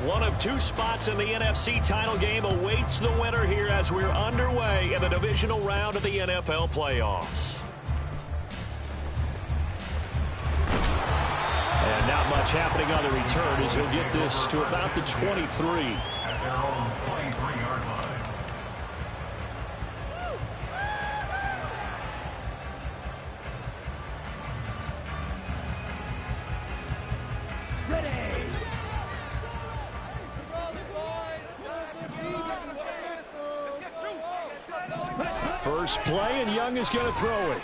One of two spots in the NFC title game awaits the winner here as we're underway in the divisional round of the NFL playoffs. And not much happening on the return as he'll get this to about the 23. First play, and Young is going to throw it.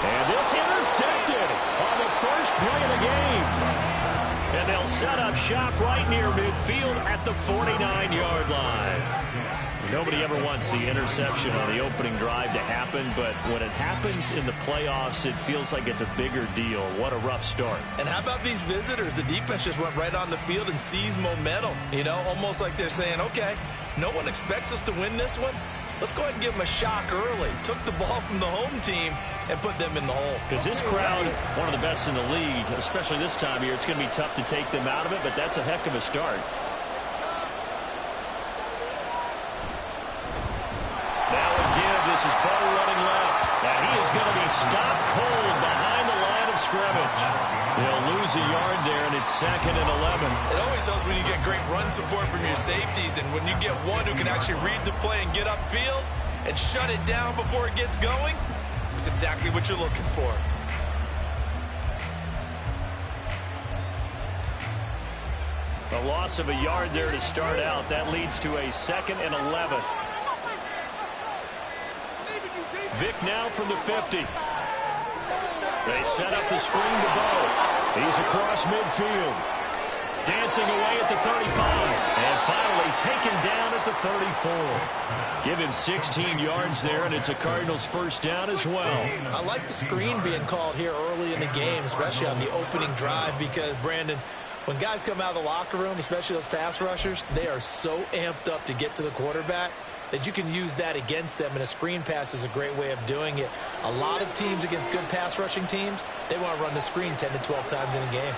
And this intercepted on the first play of the game. And they'll set up shop right near midfield at the 49-yard line. Nobody ever wants the interception on the opening drive to happen, but when it happens in the playoffs, it feels like it's a bigger deal. What a rough start. And how about these visitors? The defense just went right on the field and seized momentum. You know, almost like they're saying, okay, no one expects us to win this one. Let's go ahead and give them a shock early. Took the ball from the home team and put them in the hole. Because this crowd, one of the best in the league, especially this time of year, it's going to be tough to take them out of it, but that's a heck of a start. This is Bo running left. Now he is going to be stopped cold behind the line of scrimmage. They'll lose a yard there, and it's 2nd and 11. It always helps when you get great run support from your safeties, and when you get one who can actually read the play and get upfield and shut it down before it gets going, it's exactly what you're looking for. A loss of a yard there to start out. That leads to a 2nd and 11. Vick now from the 50. They set up the screen to Bo. He's across midfield. Dancing away at the 35. And finally taken down at the 34. Give him 16 yards there, and it's a Cardinals first down as well. I like the screen being called here early in the game, especially on the opening drive, because, Brandon, when guys come out of the locker room, especially those pass rushers, they are so amped up to get to the quarterback that you can use that against them, and a screen pass is a great way of doing it. A lot of teams against good pass rushing teams, they want to run the screen 10 to 12 times in a game.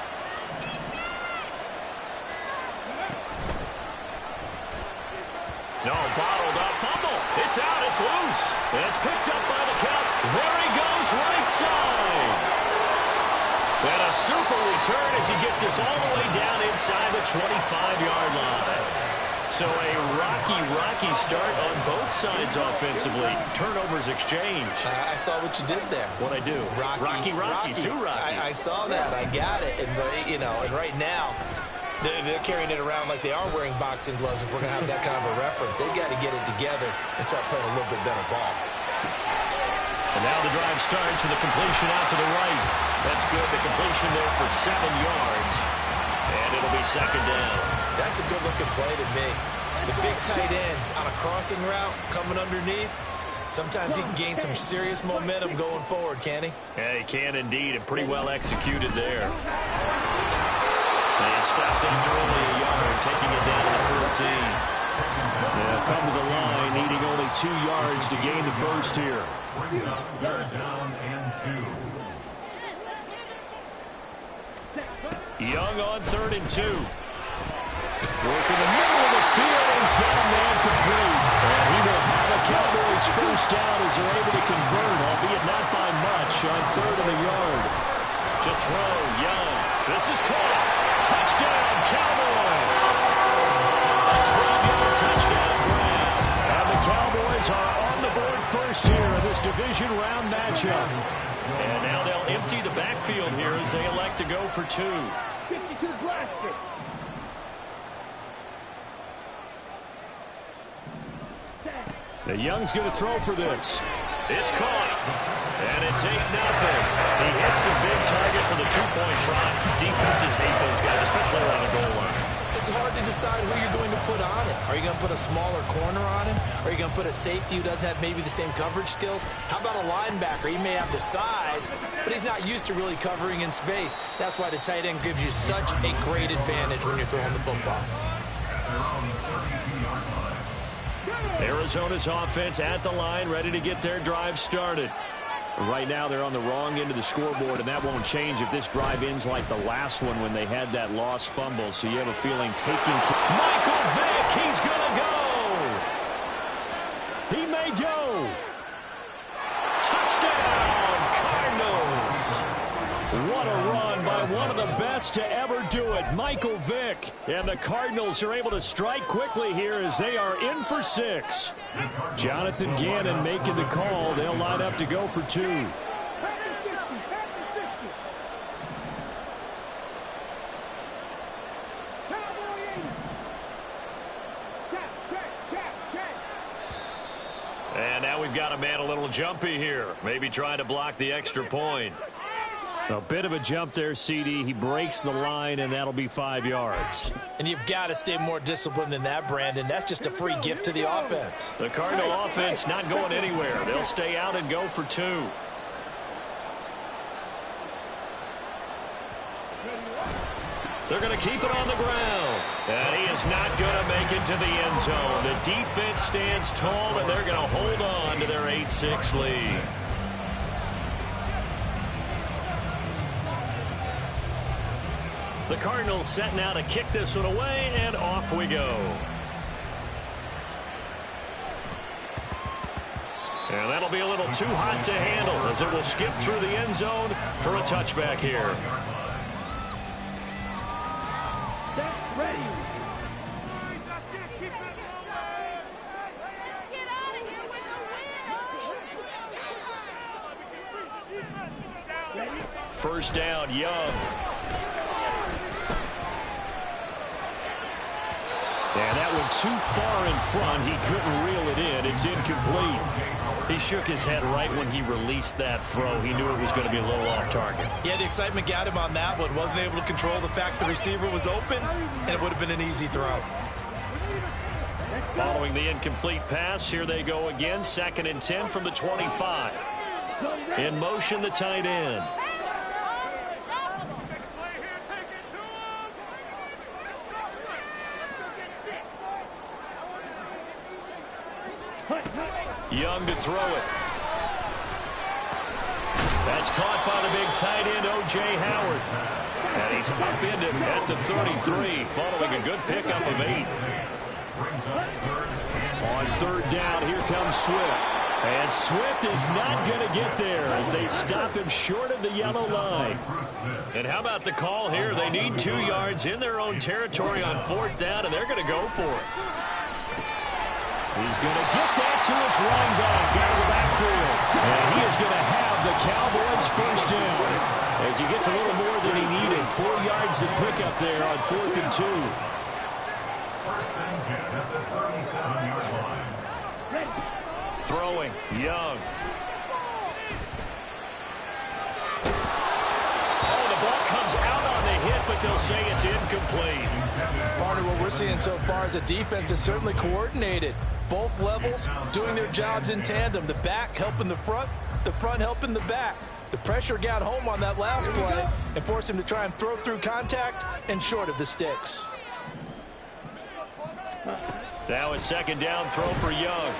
No, bottled up, fumble. It's out, it's loose. And it's picked up by the count. There he goes, right side. And a super return as he gets us all the way down inside the 25-yard line. So a rocky start on both sides offensively. Turnovers exchanged. I saw what you did there. What'd I do? Rocky. Two Rockies. I saw that. I got it. And, you know, and right now, they're carrying it around like they are wearing boxing gloves. If we're going to have that kind of a reference, they've got to get it together and start playing a little bit better ball. And now the drive starts with a completion out to the right. That's good. The completion there for 7 yards. And it'll be 2nd down. That's a good-looking play to me. The big tight end on a crossing route coming underneath. Sometimes he can gain some serious momentum going forward, can he? Yeah, he can indeed, and pretty well executed there. They stopped after only a yard, taking it down to the 14. They'll come to the line, needing only 2 yards to gain the first here. 3rd down and 2. Young on 3rd and 2. Working the middle of the field, and he's got a man complete. And he will have a Cowboys first down as they're able to convert, albeit not by much, on 3rd and a yard. To throw, Young. This is caught. Touchdown, Cowboys. A 12-yard touchdown grab. And the Cowboys are on the board first here in this division round matchup. And now they'll empty the backfield here as they elect to go for 2. The Young's going to throw for this. It's caught. And it's 8-0. He hits the big target for the 2-point try. Defenses hate those guys, especially around the goal line. It's hard to decide who you're going to put on him. Are you going to put a smaller corner on him? Are you going to put a safety who doesn't have maybe the same coverage skills? How about a linebacker? He may have the size, but he's not used to really covering in space. That's why the tight end gives you such a great advantage when you're throwing the football. Arizona's offense at the line, ready to get their drive started. Right now they're on the wrong end of the scoreboard, and that won't change if this drive ends like the last one when they had that lost fumble. So you have a feeling taking... Michael Vick, he's going to go. He may go. Touchdown, Cardinals. What a run by one of the best to ever do it, Michael Vick. And the Cardinals are able to strike quickly here as they are in for 6. Jonathan Gannon making the call. They'll line up to go for 2. And now we've got a man a little jumpy here. Maybe trying to block the extra point. A bit of a jump there, CD. He breaks the line, and that'll be 5 yards. And you've got to stay more disciplined than that, Brandon. That's just a free gift to the offense. The Cardinal offense not going anywhere. They'll stay out and go for 2. They're going to keep it on the ground. And he is not going to make it to the end zone. The defense stands tall, and they're going to hold on to their 8-6 lead. The Cardinals set now to kick this one away, and off we go. And that'll be a little too hot to handle as it will skip through the end zone for a touchback here. Ready. First down, Young. And that one too far in front. He couldn't reel it in. It's incomplete. He shook his head right when he released that throw. He knew it was going to be a little off target. Yeah, the excitement got him on that one. Wasn't able to control the fact the receiver was open, and it would have been an easy throw. Following the incomplete pass, here they go again. 2nd and 10 from the 25. In motion, the tight end. Young to throw it. That's caught by the big tight end, O.J. Howard. And he's upended at the 33, following a good pickup of 8. On 3rd down, here comes Swift. And Swift is not going to get there as they stop him short of the yellow line. And how about the call here? They need 2 yards in their own territory on 4th down, and they're going to go for it. He's going to get that to his running back out of the backfield. And he is going to have the Cowboys first down as he gets a little more than he needed. 4 yards to pick up there on 4th and 2. First and 10 at the 37-yard line. Throwing, Young. Oh, the ball comes out on the hit, but they'll say it's incomplete. Partner, what we're seeing so far is a defense is certainly coordinated. Both levels doing their jobs in tandem. The back helping the front helping the back. The pressure got home on that last play and forced him to try and throw through contact and short of the sticks. Now a 2nd down throw for Young.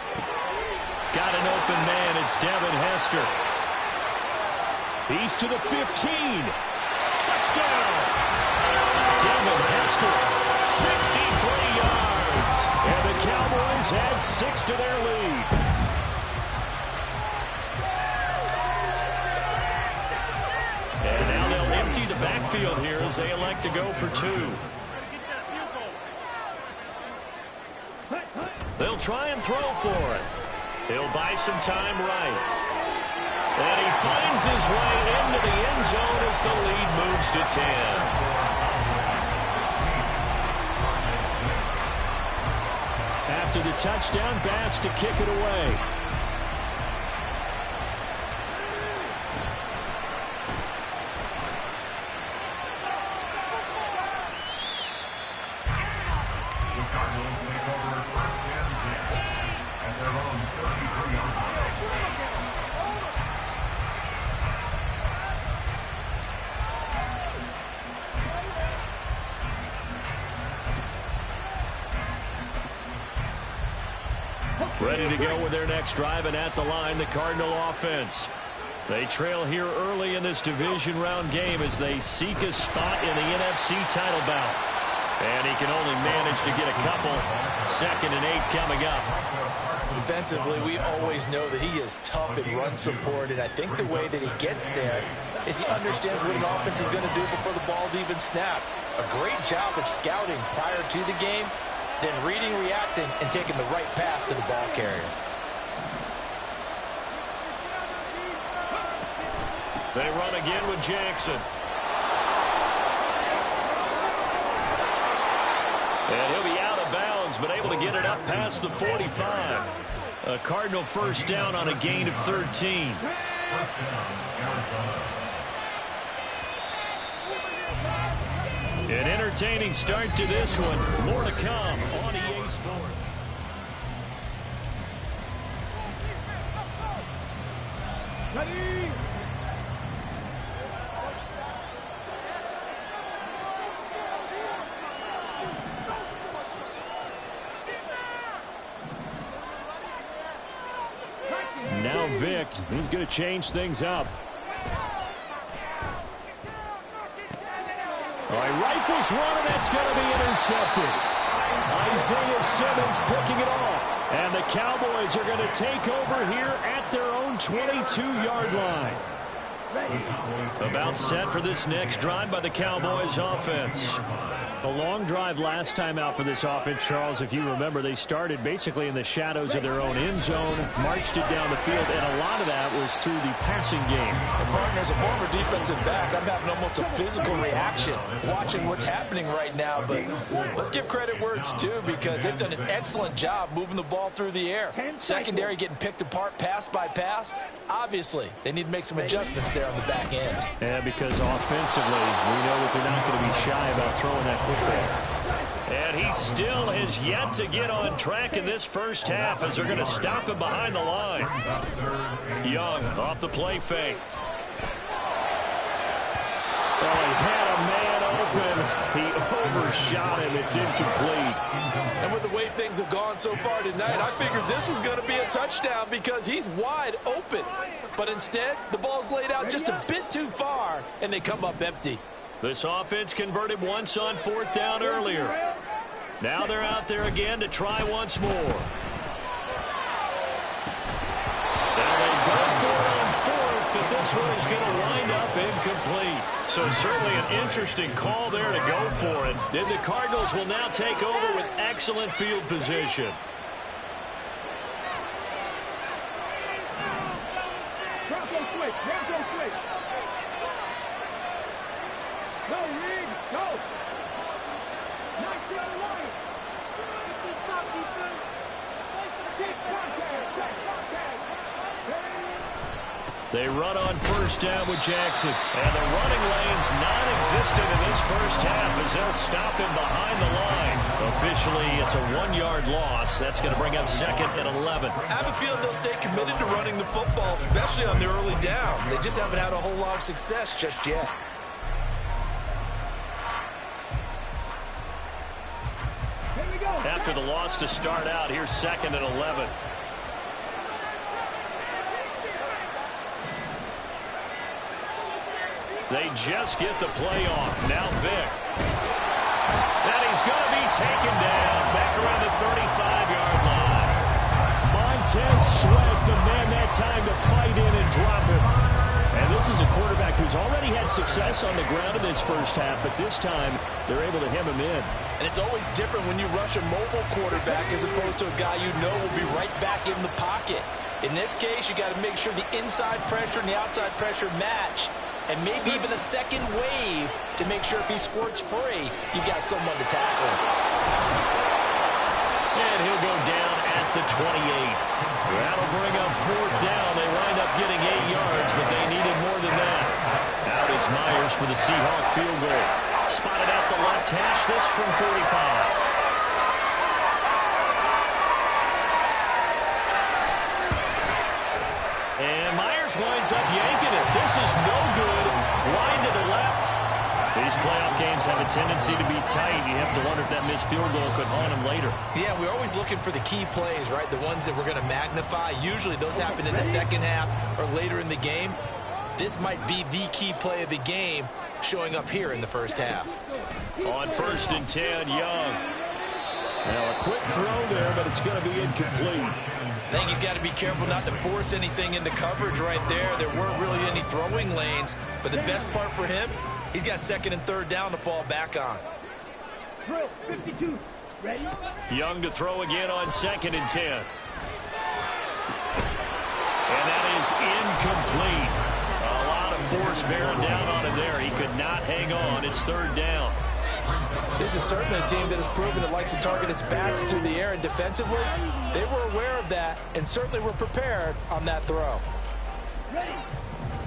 Got an open man. It's Devin Hester. He's to the 15. Touchdown. Devin Hester, 63 yards. And the Cowboys add 6 to their lead. And now they'll empty the backfield here as they elect to go for 2. They'll try and throw for it. He'll buy some time right. And he finds his way into the end zone as the lead moves to 10. After the touchdown, Bass to kick it away. The Cardinals take over 1st and 10 at their own 33-yard line. Ready to go with their next drive, and at the line, the Cardinal offense. They trail here early in this division round game as they seek a spot in the NFC title bout. And he can only manage to get a couple. 2nd and 8 coming up. Defensively, we always know that he is tough in run support, and I think the way that he gets there is he understands what an offense is going to do before the ball's even snapped. A great job of scouting prior to the game, then reading, reacting, and taking the right path to the ball carrier. They run again with Jackson. And he'll be out of bounds, but able to get it up past the 45. A Cardinal first down on a gain of 13. First down, Arizona. An entertaining start to this one. More to come on EA Sports. Ready? Now Vic, he's going to change things up. All right, rifles one, and that's going to be intercepted. Isaiah Simmons picking it off. And the Cowboys are going to take over here at their own 22-yard line. About set for this next drive by the Cowboys offense. A long drive last time out for this offense, Charles. If you remember, they started basically in the shadows of their own end zone, marched it down the field, and a lot of that was through the passing game. And partner, as a former defensive back, I'm having almost a physical reaction watching what's happening right now. But let's give credit where it's due, because they've done an excellent job moving the ball through the air. Secondary getting picked apart pass by pass. Obviously, they need to make some adjustments there on the back end. Yeah, because offensively, we know that they're not going to be shy about throwing that football. And he still has yet to get on track in this first half as they're going to stop him behind the line. Young off the play fake. Well, he had a man open. He overshot him. It's incomplete. And with the way things have gone so far tonight, I figured this was going to be a touchdown because he's wide open. But instead, the ball's laid out just a bit too far, and they come up empty. This offense converted once on 4th down earlier. Now they're out there again to try once more. Now they go for it on 4th, but this one is going to wind up incomplete. So certainly an interesting call there to go for it. Then the Cardinals will now take over with excellent field position. Go, Reed, go! Knock the other line! Stop defense! Get contact! They run on 1st down with Jackson. And the running lane's non-existent in this first half as they'll stop him behind the line. Officially, it's a 1-yard loss. That's going to bring up 2nd and 11. I have a feeling they'll stay committed to running the football, especially on the early downs. They just haven't had a whole lot of success just yet. After the loss to start out, here's 2nd and 11. They just get the play off. Now Vic. And he's going to be taken down back around the 35-yard line. Montez Sweat, the man that time to fight in and drop him. And this is a quarterback who's already had success on the ground in this first half, but this time they're able to hem him in. And it's always different when you rush a mobile quarterback as opposed to a guy you know will be right back in the pocket. In this case, you got to make sure the inside pressure and the outside pressure match, and maybe even a second wave to make sure if he squirts free, you've got someone to tackle him. And he'll go down at the 28. That'll bring up 4th down. They wind up getting 8 yards, but they needed more than that. Out is Myers for the Seahawk field goal. Spotted out the left hash, this from 45. And Myers winds up yanking it. This is no good. Wide to the left. These playoff games have a tendency to be tight. You have to wonder if that missed field goal could haunt him later. Yeah, we're always looking for the key plays, right? The ones that we're going to magnify. Usually those happen in the second half or later in the game. This might be the key play of the game showing up here in the first half. On 1st and 10, Young. Now a quick throw there, but it's going to be incomplete. I think he's got to be careful not to force anything into coverage right there. There weren't really any throwing lanes, but the best part for him, he's got 2nd and 3rd down to fall back on. Drill, 52. Ready? Young to throw again on 2nd and 10. And that is incomplete. A lot of force bearing down on him there. He could not hang on. It's 3rd down. This is certainly a team that has proven it likes to target its backs through the air, and defensively, they were aware of that and certainly were prepared on that throw.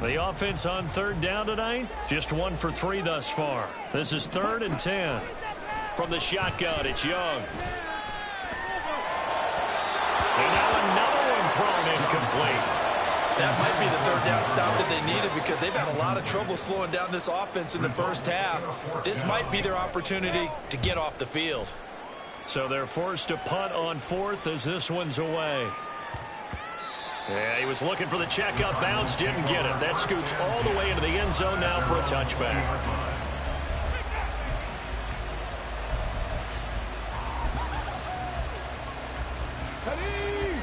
The offense on 3rd down tonight, just 1 for 3 thus far. This is 3rd and 10. From the shotgun, it's Young. And now another one thrown incomplete. That might be the 3rd down stop that they needed because they've had a lot of trouble slowing down this offense in the first half. This might be their opportunity to get off the field. So they're forced to punt on 4th as this one's away. Yeah, he was looking for the checkup bounce, didn't get it. That scoots all the way into the end zone now for a touchback.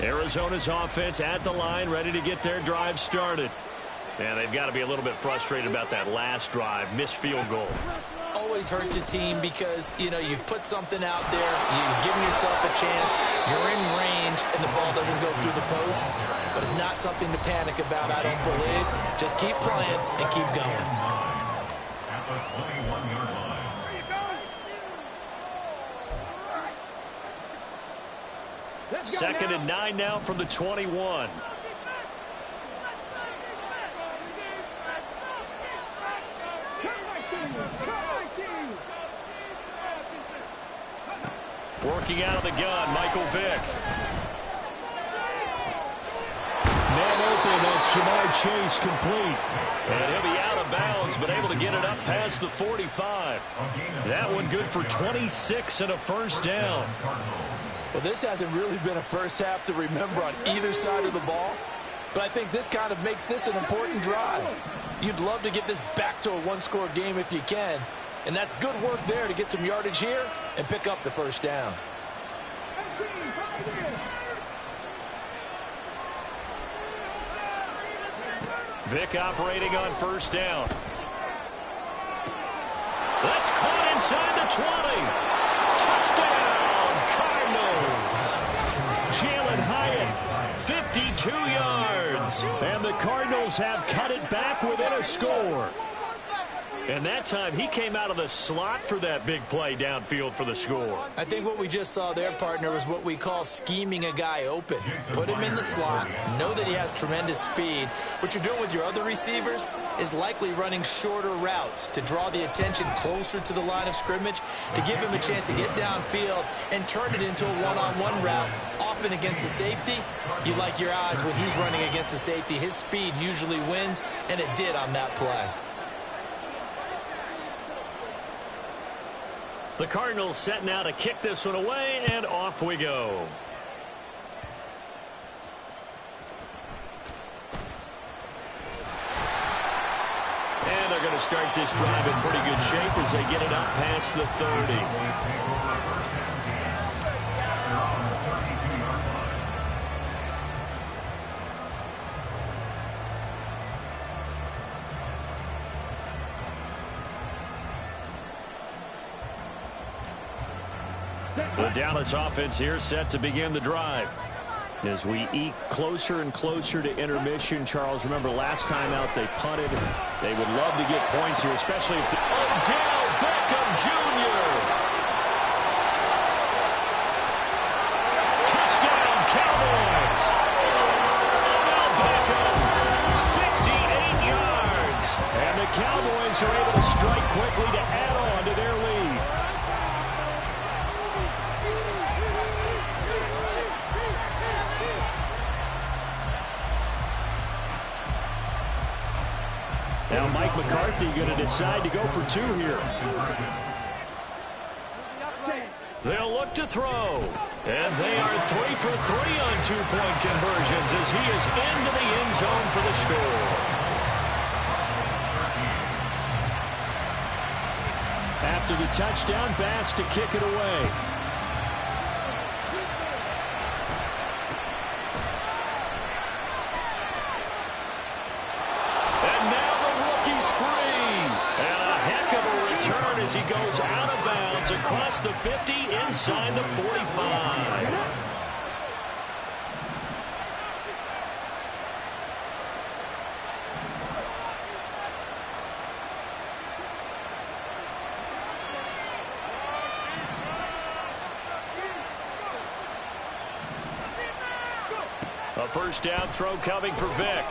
Arizona's offense at the line, ready to get their drive started. And they've got to be a little bit frustrated about that last drive, missed field goal. Always hurts a team because, you know, you've put something out there, you've given yourself a chance, you're in range, and the ball doesn't go through the post. But it's not something to panic about, I don't believe. Just keep playing and keep going. At the 21-yard line. 2nd and 9 now from the 21. Working out of the gun, Michael Vick. Man open, that's Jamar Chase complete. And he'll be out of bounds, but able to get it up past the 45. That one good for 26 and a 1st down. Well, this hasn't really been a first half to remember on either side of the ball. But I think this kind of makes this an important drive. You'd love to get this back to a one-score game if you can. And that's good work there to get some yardage here and pick up the 1st down. Vick operating on 1st down. That's caught inside the 20. Touchdown, Cardinals. Jalen Hyatt, 52 yards. And the Cardinals have cut it back within a score. And that time, he came out of the slot for that big play downfield for the score. I think what we just saw there, partner, was what we call scheming a guy open. Put him in the slot, know that he has tremendous speed. What you're doing with your other receivers is likely running shorter routes to draw the attention closer to the line of scrimmage, to give him a chance to get downfield and turn it into a one-on-one route, often against the safety. You like your odds when he's running against the safety. His speed usually wins, and it did on that play. The Cardinals set now to kick this one away, and off we go. And they're going to start this drive in pretty good shape as they get it up past the 30. The Dallas offense here set to begin the drive. As we eke closer and closer to intermission, Charles, remember last time out they punted. They would love to get points here, especially if Odell Beckham Jr. Touchdown, Cowboys. Odell Beckham, 68 yards. And the Cowboys are able to strike quickly to add on to their lead. Now Now Mike McCarthy going to decide to go for two here. They'll look to throw. And they are 3 for 3 on two-point conversions as he is into the end zone for the score. After the touchdown, Bass to kick it away. And now the rookie's free. And a heck of a return as he goes out of bounds across the 50 inside the 45. A first down throw coming for Vick.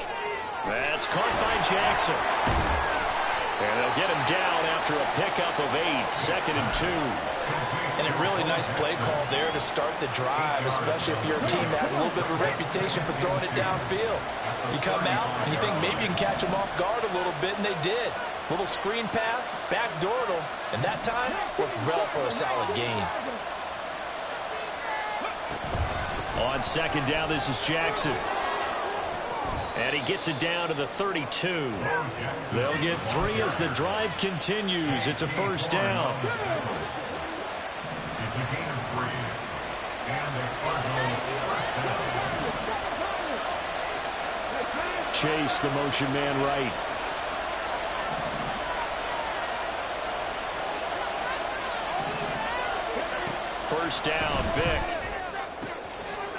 That's caught by Jackson. And they'll get him down after a pickup of 8, 2nd and 2. And a really nice play call there to start the drive, especially if you're a team that has a little bit of a reputation for throwing it downfield. You come out and you think maybe you can catch them off guard a little bit, and they did. Little screen pass, backdoored them, and that time worked well for a solid gain. On second down, this is Jackson. And he gets it down to the 32. They'll get 3 as the drive continues. It's a first down. It's a gain of 3. And the Cardinals first down. Chase, the motion man right. First down, Vick.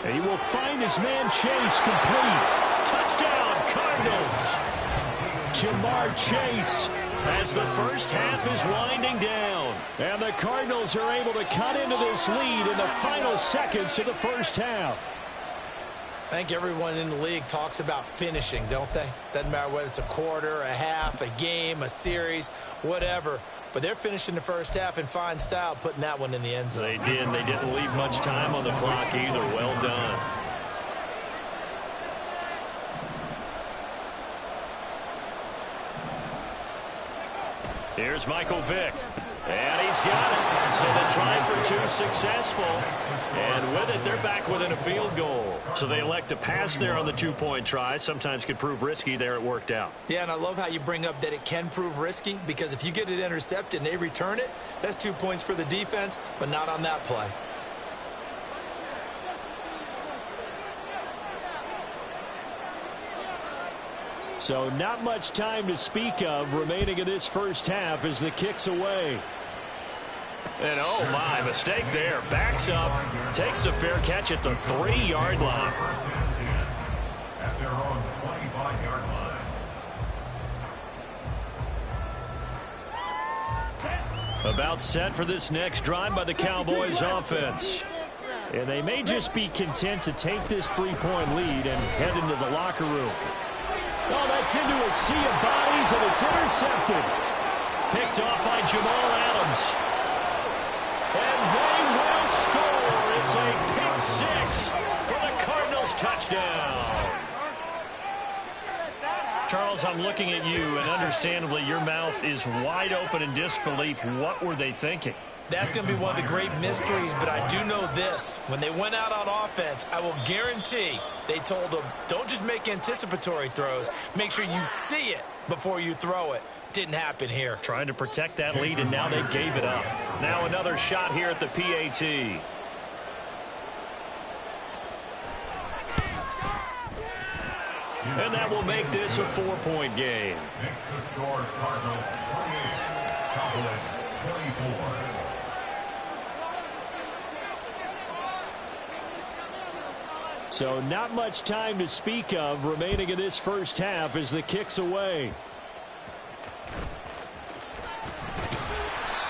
And he will find his man Chase complete. Touchdown, Cardinals. Jamar Chase as the first half is winding down. And the Cardinals are able to cut into this lead in the final seconds of the first half. I think everyone in the league talks about finishing, don't they? Doesn't matter whether it's a quarter, a half, a game, a series, whatever. But they're finishing the first half in fine style, putting that one in the end zone. They did. They didn't leave much time on the clock either. Well done. Here's Michael Vick. And he's got it. So the try for 2 successful. And with it, they're back within a field goal. So they elect to pass there on the 2-point try. Sometimes could prove risky. There it worked out. Yeah, and I love how you bring up that it can prove risky, because if you get it intercepted and they return it, that's 2 points for the defense, but not on that play. So not much time to speak of remaining in this first half as the kick's away. And oh my, mistake there. Backs up, takes a fair catch at the 3-yard line. First and 10 at their own 25-yard line. About set for this next drive by the Cowboys offense. And they may just be content to take this 3-point lead and head into the locker room. Oh, that's into a sea of bodies, and it's intercepted. Picked off by Jamal Adams. And they will score. It's a pick 6 for the Cardinals touchdown. Charles, I'm looking at you, and understandably your mouth is wide open in disbelief. What were they thinking? That's going to be one of the great mysteries, but I do know this. When they went out on offense, I will guarantee they told them, don't just make anticipatory throws. Make sure you see it before you throw it. Didn't happen here. Trying to protect that lead, and now they gave it up. Now another shot here at the PAT. And that will make this a 4-point game. Makes the score Cardinals 28, Cowboys 24. So not much time to speak of remaining in this first half as the kick's away.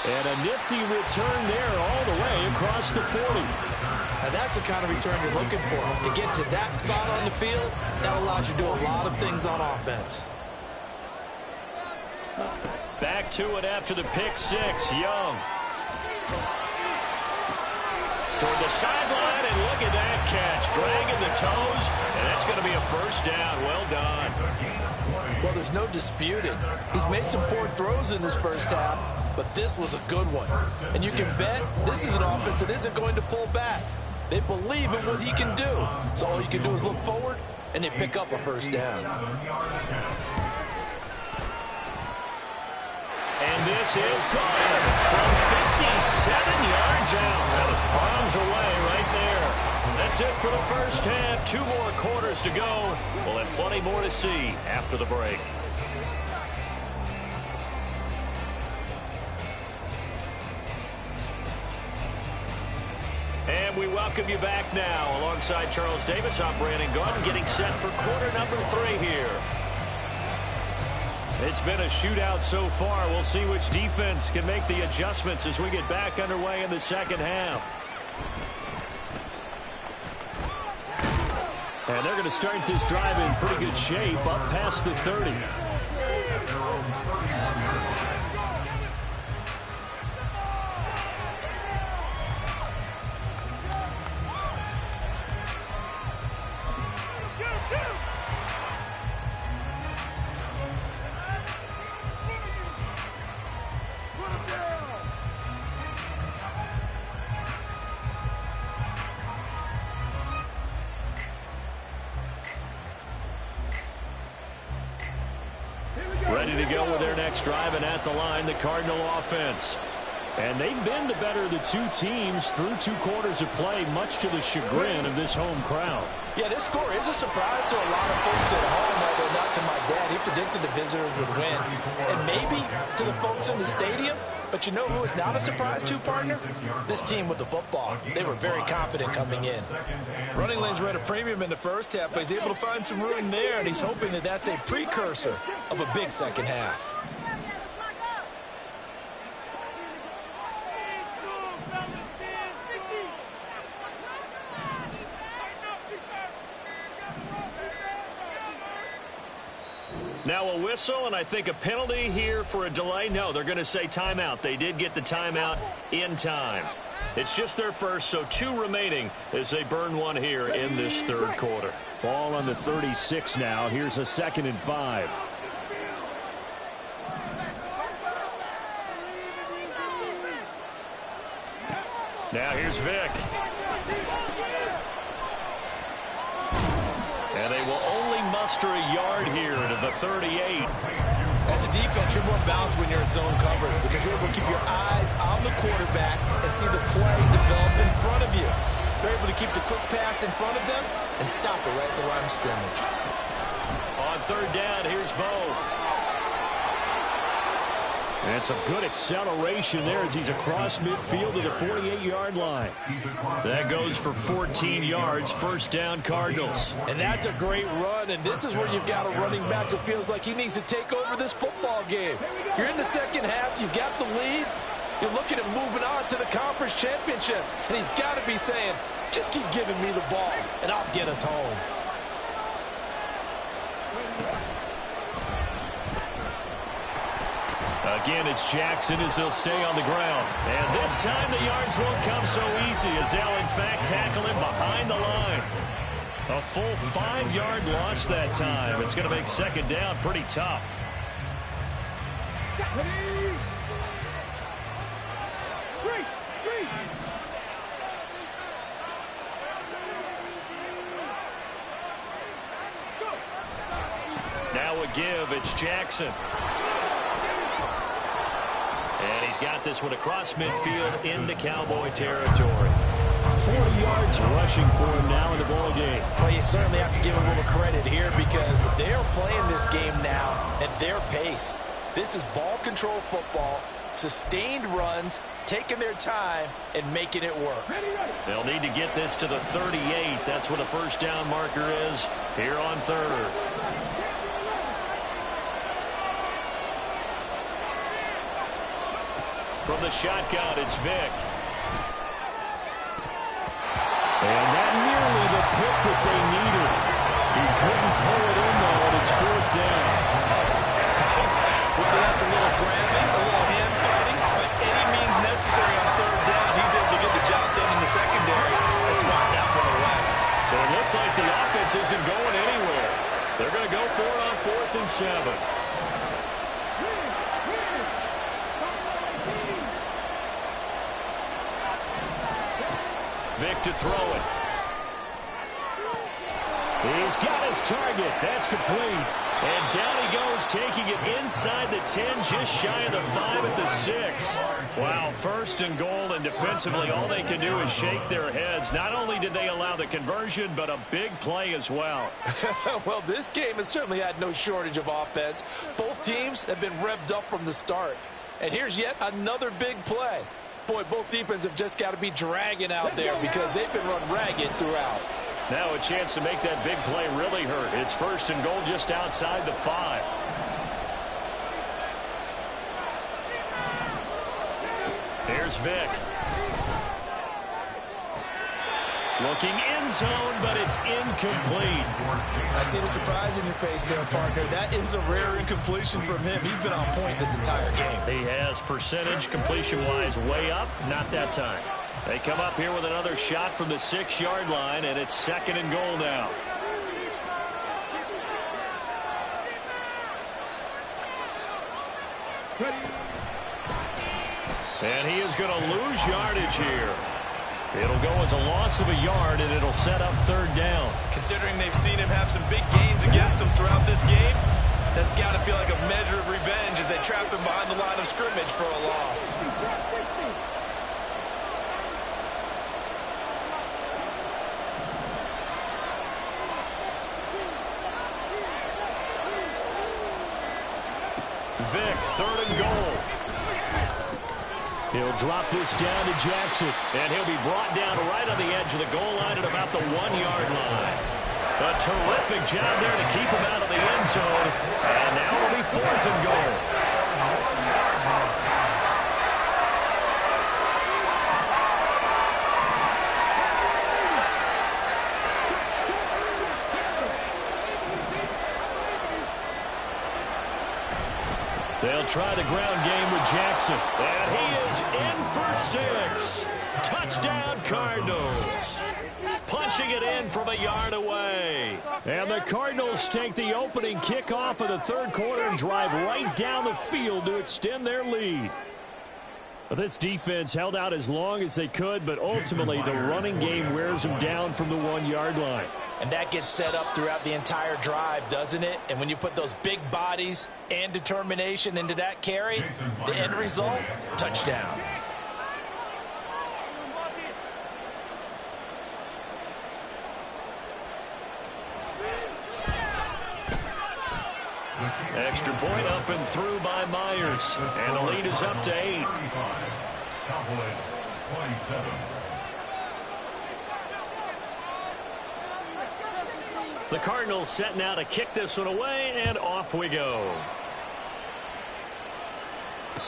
And a nifty return there all the way across the 40. Now that's the kind of return you're looking for. To get to that spot on the field, that allows you to do a lot of things on offense. Back to it after the pick 6. Young. Toward the sideline, and look at that catch. Dragging the toes, And that's going to be a first down. Well done. Well, there's no disputing. He's made some poor throws in this first half, but this was a good one. And you can bet this is an offense that isn't going to pull back. They believe in what he can do. So all you can do is look forward, and they pick up a first down. And this is good from 57 yards out. That was bombs away right there. That's it for the first half. 2 more quarters to go. We'll have plenty more to see after the break. And we welcome you back now. Alongside Charles Davis, I'm Brandon Gordon, getting set for quarter number 3 here. It's been a shootout so far. We'll see which defense can make the adjustments as we get back underway in the second half. And they're going to start this drive in pretty good shape, up past the 30. Ready to go with their next drive, and at the line, the Cardinal offense. And they've been the better of the 2 teams through 2 quarters of play, much to the chagrin of this home crowd. Yeah, this score is a surprise to a lot of folks at home, although not to my dad. He predicted the visitors would win. And maybe to the folks in the stadium. But you know who is not a surprise to, partner? This team with the football. They were very confident coming in. Running lanes were at a premium in the first half, but he's able to find some room there, and he's hoping that that's a precursor of a big second half. Now a whistle, and I think a penalty here for a delay. No, they're going to say timeout. They did get the timeout in time. It's just their first, so 2 remaining as they burn 1 here in this third quarter. Ball on the 36 now. Here's a 2nd and 5. Now here's Vick. And they will only muster a yard here to the 38. As a defense, you're more balanced when you're in zone coverage because you're able to keep your eyes on the quarterback and see the play develop in front of you. They're able to keep the quick pass in front of them and stop it right at the line of scrimmage. On 3rd down, here's Bo. And some good acceleration there as he's across midfield to the 48-yard line. That goes for 14 yards, first down Cardinals. And that's a great run, and this is where you've got a running back who feels like he needs to take over this football game. You're in the second half, you've got the lead, you're looking at moving on to the conference championship, and he's got to be saying, just keep giving me the ball, and I'll get us home. Again, it's Jackson as he'll stay on the ground. And this time the yards won't come so easy as they'll, in fact, tackle him behind the line. A full 5-yard loss that time. It's going to make second down pretty tough. Now a give, it's Jackson. And he's got this one across midfield into Cowboy territory. 40 yards rushing for him now in the ball game. Well, you certainly have to give him a little credit here because they're playing this game now at their pace. This is ball control football, sustained runs, taking their time, and making it work. They'll need to get this to the 38. That's what a first down marker is here on 3rd. From the shotgun, it's Vick. And that nearly the pick that they needed. He couldn't pull it in, though, and it's 4th down. Whether that's a little grabbing, a little hand fighting, but any means necessary on 3rd down, he's able to get the job done in the secondary and swat that one away. So it looks looks like the offense isn't going anywhere. They're going to go for it on 4th and 7. Vic to throw it. He's got his target. That's complete. And down he goes, taking it inside the 10, just shy of the 5 at the 6. Wow, 1st and goal, and defensively all they can do is shake their heads. Not only did they allow the conversion, but a big play as well. Well, this game has certainly had no shortage of offense. Both teams have been revved up from the start. And here's yet another big play. Boy, both defenses have just got to be dragging out there because they've been run ragged throughout. Now a chance to make that big play really hurt. It's 1st and goal just outside the 5. Here's Vic. Looking end zone, but it's incomplete. I see the surprise in your face there, partner. That is a rare incompletion from him. He's been on point this entire game. He has percentage completion-wise way up. Not that time. They come up here with another shot from the 6-yard line, and it's 2nd and goal now. And he is going to lose yardage here. It'll go as a loss of a yard, and it'll set up 3rd down. Considering they've seen him have some big gains against them throughout this game, that's got to feel like a measure of revenge as they trap him behind the line of scrimmage for a loss. Vic, 3rd and goal. He'll drop this down to Jackson, and he'll be brought down right on the edge of the goal line at about the 1-yard line. A terrific job there to keep him out of the end zone, and now it'll be 4th and goal. They'll try the ground game with Jackson. And he is in for 6. Touchdown, Cardinals. Punching it in from a yard away. And the Cardinals take the opening kickoff of the 3rd quarter and drive right down the field to extend their lead. But this defense held out as long as they could, but ultimately the running game wears them down from the 1-yard line. And that gets set up throughout the entire drive, doesn't it? And when you put those big bodies and determination into that carry, the end result, touchdown. Extra point up and through by Myers. And the lead is up to 8. Cowboys 27. The Cardinals setting out to kick this one away, and off we go.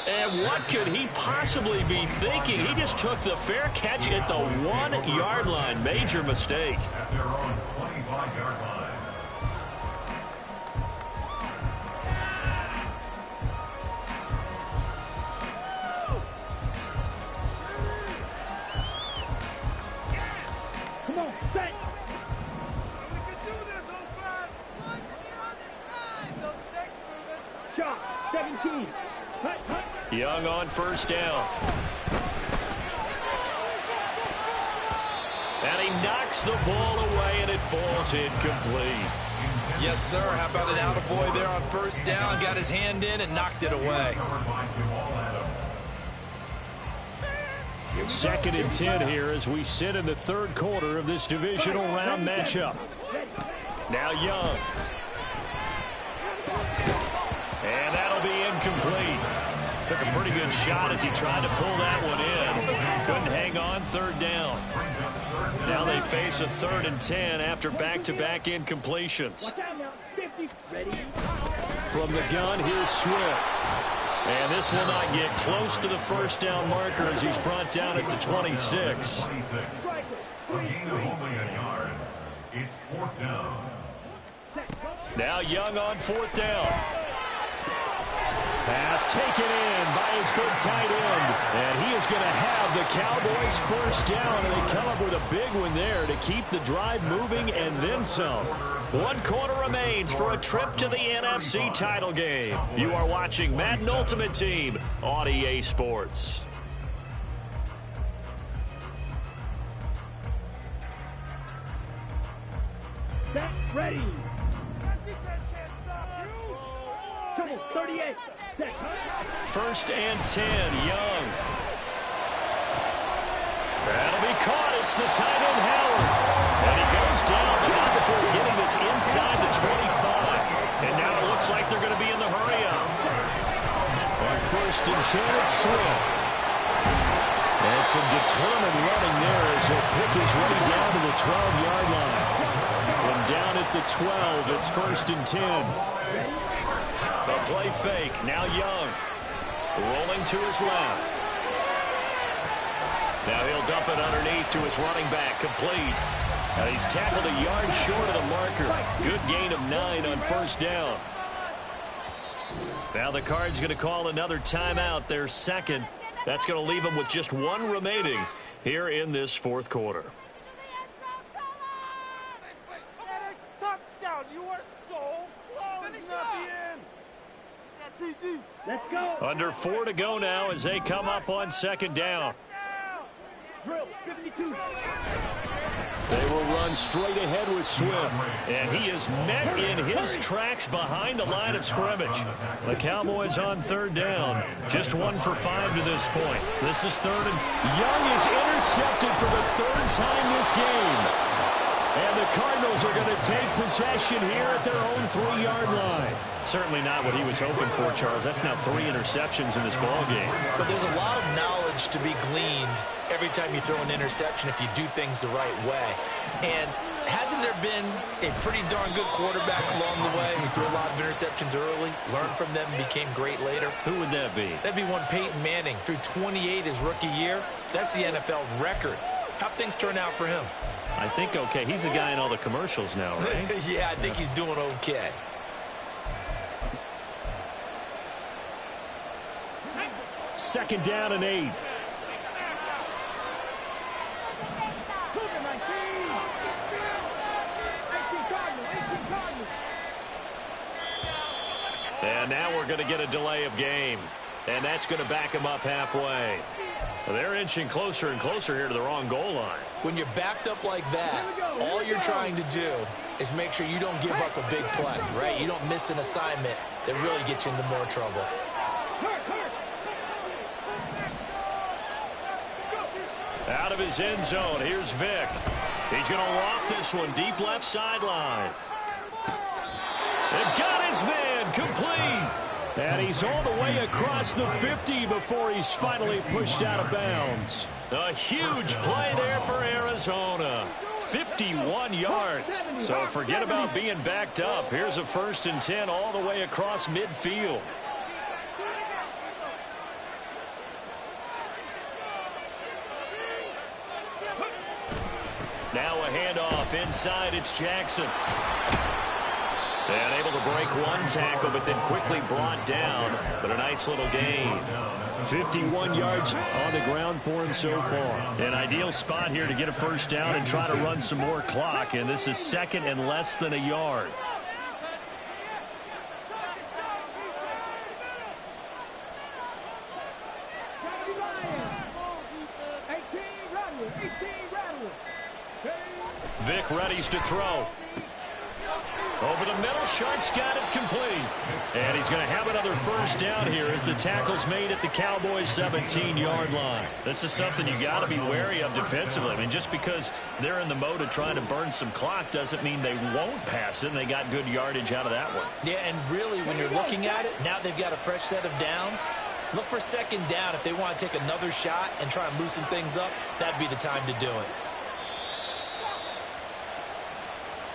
And what could he possibly be thinking? He just took the fair catch at the 1-yard line. Major mistake. At their own 25-yard line. Come on, set. Shot, 17. Hut, hut. Young on 1st down. And he knocks the ball away, and it falls incomplete. Yes, sir. How about an attaboy there on 1st down? Got his hand in and knocked it away. 2nd and 10 here as we sit in the 3rd quarter of this divisional round matchup. Now Young. And that'll be incomplete. Took a pretty good shot as he tried to pull that one in. Couldn't hang on. 3rd down. Now they face a 3rd and 10 after back-to-back incompletions. From the gun, here's Swift. And this will not get close to the 1st down marker as he's brought down at the 26. A gain of only a yard. It's 4th down. Now Young on 4th down. Pass taken in by his big tight end. And he is going to have the Cowboys first down. And they come up with a big one there to keep the drive moving and then some. 1 quarter remains for a trip to the NFC title game. You are watching Madden Ultimate Team on EA Sports. Set, ready. 38. Set. First and 10, Young. That'll be caught. It's the tight end, Howard. And he goes down, but not before getting this inside the 25. And now it looks like they're going to be in the hurry-up. On first and 10, it's Swift. And some determined running there as he'll pick his way down to the 12-yard line. From down at the 12, it's first and 10. The play fake. Now Young. Rolling to his left. Now he'll dump it underneath to his running back. Complete. Now he's tackled a yard short of the marker. Good gain of 9 on first down. Now the Cards going to call another timeout, their second. That's going to leave them with just 1 remaining here in this fourth quarter. Touchdown! You are so close. It's not the end. Let's go. Under 4 to go now as they come up on second down. Drill 52. They will run straight ahead with Swift. And he is met in his tracks behind the line of scrimmage. The Cowboys on third down. Just 1 for 5 to this point. This is third and... Young is intercepted for the 3rd time this game. And the Cardinals are going to take possession here at their own 3-yard line. Certainly not what he was hoping for, Charles. That's now 3 interceptions in this ball game. But there's a lot of knowledge to be gleaned every time you throw an interception if you do things the right way. And hasn't there been a pretty darn good quarterback along the way who threw a lot of interceptions early, learned from them, and became great later? Who would that be? That'd be one Peyton Manning. Threw 28 his rookie year. That's the NFL record. How'd things turn out for him? I think okay. He's the guy in all the commercials now, right? Yeah, I think he's doing okay. Second down and 8. And now we're going to get a delay of game. And that's going to back him up halfway. They're inching closer and closer here to the wrong goal line. When you're backed up like that, all you're trying to do is make sure you don't give up a big play, right? You don't miss an assignment that really gets you into more trouble. Out of his end zone, here's Vic. He's going to loft this one deep left sideline. They've got his man complete. And he's all the way across the 50 before he's finally pushed out of bounds. A huge play there for Arizona. 51 yards. So forget about being backed up. Here's a first and 10 all the way across midfield. Now a handoff inside. It's Jackson. And able to break one tackle, but then quickly brought down. But a nice little gain. 51 yards on the ground for him so far. An ideal spot here to get a first down and try to run some more clock. And this is second and less than a yard. Vic readies to throw. Over the middle, Sharp's got it complete. And he's going to have another first down here as the tackle's made at the Cowboys' 17-yard line. This is something you got to be wary of defensively. I mean, just because they're in the mode of trying to burn some clock doesn't mean they won't pass it, and they got good yardage out of that one. Yeah, and really, when you're looking at it, now they've got a fresh set of downs. Look for second down. If they want to take another shot and try and loosen things up, that'd be the time to do it.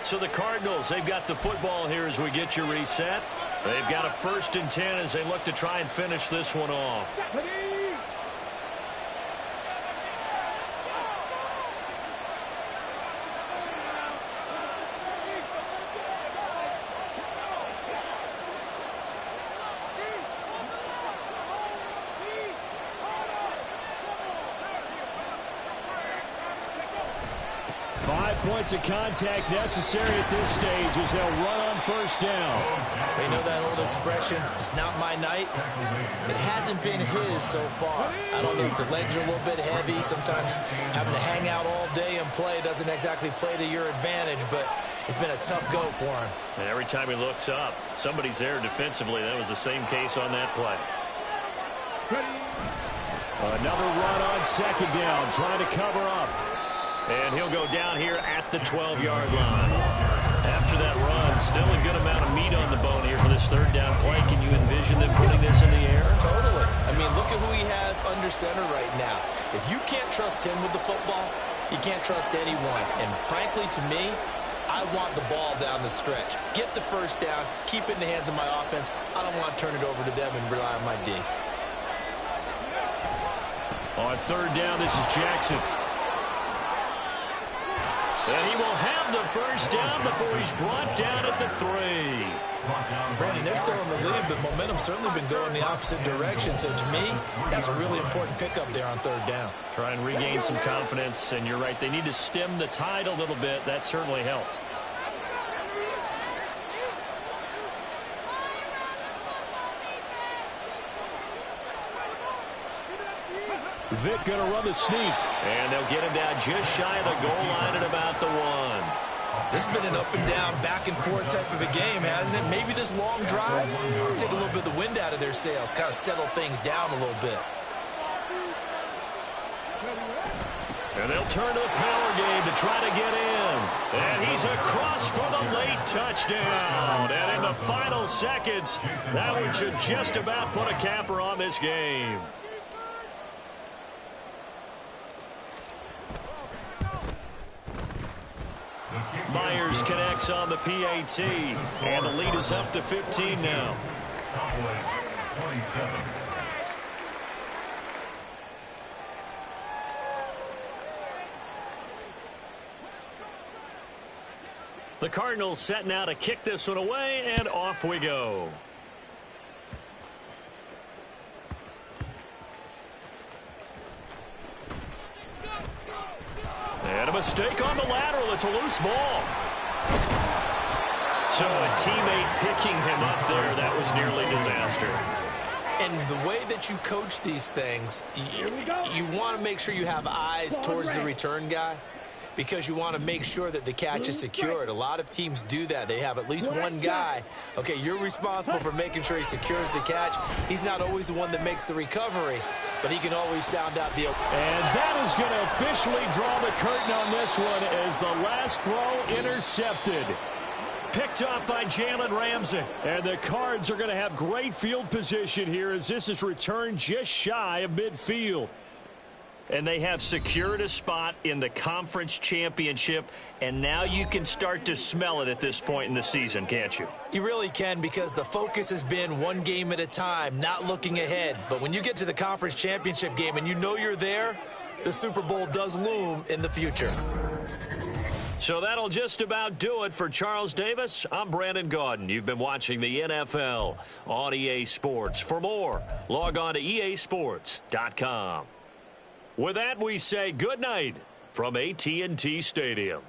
So the Cardinals, they've got the football here as we get you reset. They've got a first and 10 as they look to try and finish this one off. points of contact necessary at this stage as they'll run on first down. They know that old expression, it's not my night. It hasn't been his so far. I don't know if the legs are a little bit heavy. Sometimes having to hang out all day and play doesn't exactly play to your advantage, but it's been a tough go for him. And every time he looks up, somebody's there defensively. That was the same case on that play. Another run on second down, trying to cover up. And he'll go down here at the 12-yard line. After that run, still a good amount of meat on the bone here for this third down play. Can you envision them putting this in the air? Totally. I mean, look at who he has under center right now. If you can't trust him with the football, you can't trust anyone. And frankly, to me, I want the ball down the stretch. Get the first down, keep it in the hands of my offense. I don't want to turn it over to them and rely on my D. On third down, this is Jackson. And he will have the first down before he's brought down at the 3. Brandon, they're still in the lead, but momentum's certainly been going the opposite direction. So to me, that's a really important pickup there on third down. Try and regain some confidence, and you're right, they need to stem the tide a little bit. That certainly helped. Vic going to run the sneak. And they'll get him down just shy of the goal line at about the 1. This has been an up and down, back and forth type of a game, hasn't it? Maybe this long drive will take a little bit of the wind out of their sails, kind of settle things down a little bit. And they'll turn to the power game to try to get in. And he's across for the late touchdown. And in the final seconds, that one should just about put a capper on this game. Myers connects on the PAT, and the lead is up to 15 now. The Cardinals set now to kick this one away, and off we go. And a mistake on the lateral. It's a loose ball. So a teammate picking him up there, that was nearly disaster. And the way that you coach these things, you want to make sure you have eyes towards the return guy, because you want to make sure that the catch is secured. A lot of teams do that. They have at least one guy. Okay, you're responsible for making sure he secures the catch. He's not always the one that makes the recovery, but he can always sound out the... And that is going to officially draw the curtain on this one as the last throw intercepted. Picked up by Jalen Ramsey. And the Cards are going to have great field position here as this is returned just shy of midfield. And they have secured a spot in the conference championship, and now you can start to smell it at this point in the season, can't you? You really can, because the focus has been one game at a time, not looking ahead. But when you get to the conference championship game and you know you're there, the Super Bowl does loom in the future. So that'll just about do it for Charles Davis. I'm Brandon Gaudin. You've been watching the NFL on EA Sports. For more, log on to easports.com. With that, we say good night from AT&T Stadium.